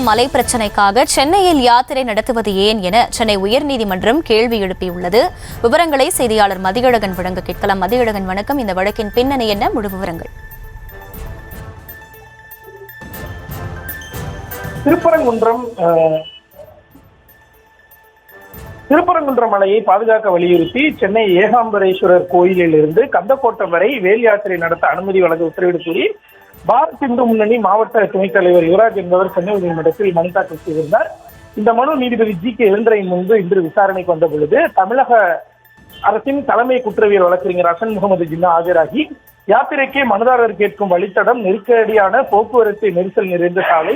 மலை பிரச்சினைக்காக சென்னையில் யாத்திரை நடத்துவது ஏன் என சென்னை உயர்நீதிமன்றம் கேள்வி எழுப்பியுள்ளது. விவரங்களை செய்தியாளர் மதியழகன் வழங்க கேட்கலாம். மதியழகன், வணக்கம். இந்த வழக்கின் பின்னணி என்ன, முழு விவரங்கள்? திருப்பரங்குன்றம் மலையை பாதுகாக்க வலியுறுத்தி சென்னை ஏகாம்பரேஸ்வரர் கோயிலில் இருந்து கந்தக்கோட்டம் வரை வேல் யாத்திரை நடத்த அனுமதி வழங்க உத்தரவிட கூறி பாரத் இந்து முன்னணி மாவட்ட துணைத் தலைவர் யுவராஜ் என்பவர் சென்னை உயர்நீதிமன்றத்தில் மனு தாக்கல் செய்திருந்தார். இந்த மனு நீதிபதி ஜி.கே. எழுந்தரையின் முன்பு இன்று விசாரணைக்கு வந்த பொழுது தமிழக அரசின் தலைமை குற்றவியல் வழக்கறிஞர் ஹசன் முகமது ஜின்னா ஆஜராகி யாத்திரைக்கு மனுதாரர் கேட்கும் வழித்தடம் நெருக்கடியான போக்குவரத்து நெரிசல் நிறைந்த சாலை,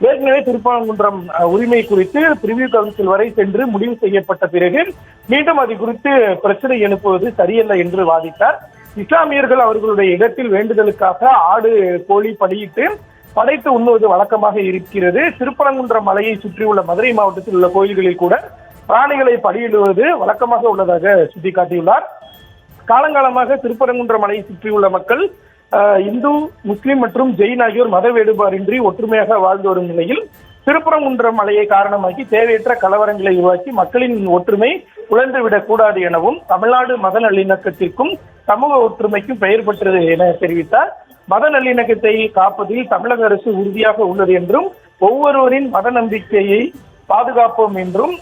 ஏற்கனவே திருப்பரங்குன்றம் உரிமை குறித்து பிரிவியூ கவுன்சில் வரை சென்று முடிவு செய்யப்பட்ட பிறகு மீண்டும் அது குறித்து பிரச்சனை எழுப்புவது சரியல்ல என்று வாதிட்டார். இஸ்லாமியர்கள் அவர்களுடைய இடத்தில் வேண்டுதலுக்காக ஆடு கோழி படைத்து உண்ணுவது வழக்கமாக இருக்கிறது. திருப்பரங்குன்றம் மலையை சுற்றியுள்ள மதுரை மாவட்டத்தில் உள்ள கோயில்களில் கூட பிராணிகளை பலியிடுவது வழக்கமாக உள்ளதாக சுட்டிக்காட்டியுள்ளார். காலங்காலமாக திருப்பரங்குன்றம் மலையை சுற்றியுள்ள மக்கள் இந்து, முஸ்லிம் மற்றும் ஜெயின் ஆகியோர் மத வேறுபாடின்றி ஒற்றுமையாக வாழ்ந்து வரும் நிலையில் திருப்பரங்குன்றம் மலையை காரணமாக்கி தேவையற்ற கலவரங்களை உருவாக்கி மக்களின் ஒற்றுமை உழந்துவிடக் கூடாது எனவும் தமிழ்நாடு மத நல்லிணக்கத்திற்கும் சமூக ஒற்றுமைக்கும் பெயர் பெற்றது என தெரிவித்தார். மத நல்லிணக்கத்தை காப்பதில் தமிழக அரசு உறுதியாக உள்ளது என்றும் ஒவ்வொருவரின் மத நம்பிக்கையை பாதுகாப்போம் என்றும்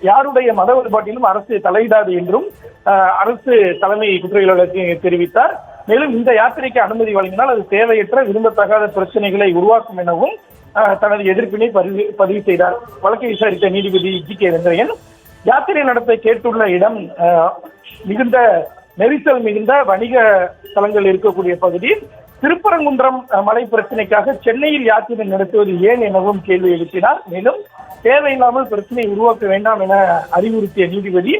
யாருடைய மத வேறுபாட்டிலும் அரசு தலையிடாது என்றும் அரசு தலைமை குற்றவியலாளருக்கு தெரிவித்தார். மேலும் இந்த யாத்திரைக்கு அனுமதி வழங்கினால் அது தேவையற்ற விரும்பத்தகாத பிரச்சனைகளை உருவாக்கும் எனவும் தனது எதிர்ப்பினை பதிவு செய்தார். வழக்கை விசாரித்த நீதிபதி ஜி.கே. எழுந்தரையன் யாத்திரை நடத்த கேட்டுள்ள இடம் மிகுந்த நெரிசல் மிகுந்த வணிக தலங்கள் இருக்கக்கூடிய பகுதி. திருப்பரங்குன்றம் மலை பிரச்சனைக்காக சென்னையில் யாத்திரை நடத்துவது ஏன் எனவும் கேள்வி எழுப்பினார். மேலும் தேவையில்லாமல் பிரச்சனை உருவாக்க வேண்டாம் என அறிவுறுத்திய நீதிபதி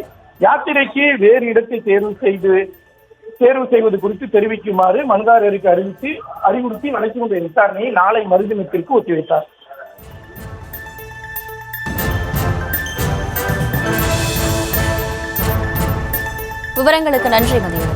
யாத்திரைக்கு வேறு இடத்தை தேர்வு செய்வது குறித்து தெரிவிக்குமாறு மனுதாரருக்கு அறிவுறுத்தி வழக்கு கொண்ட விசாரணையை நாளை மறுதினத்திற்கு ஒத்திவைத்தார். விவரங்களுக்கு நன்றி மதியம்.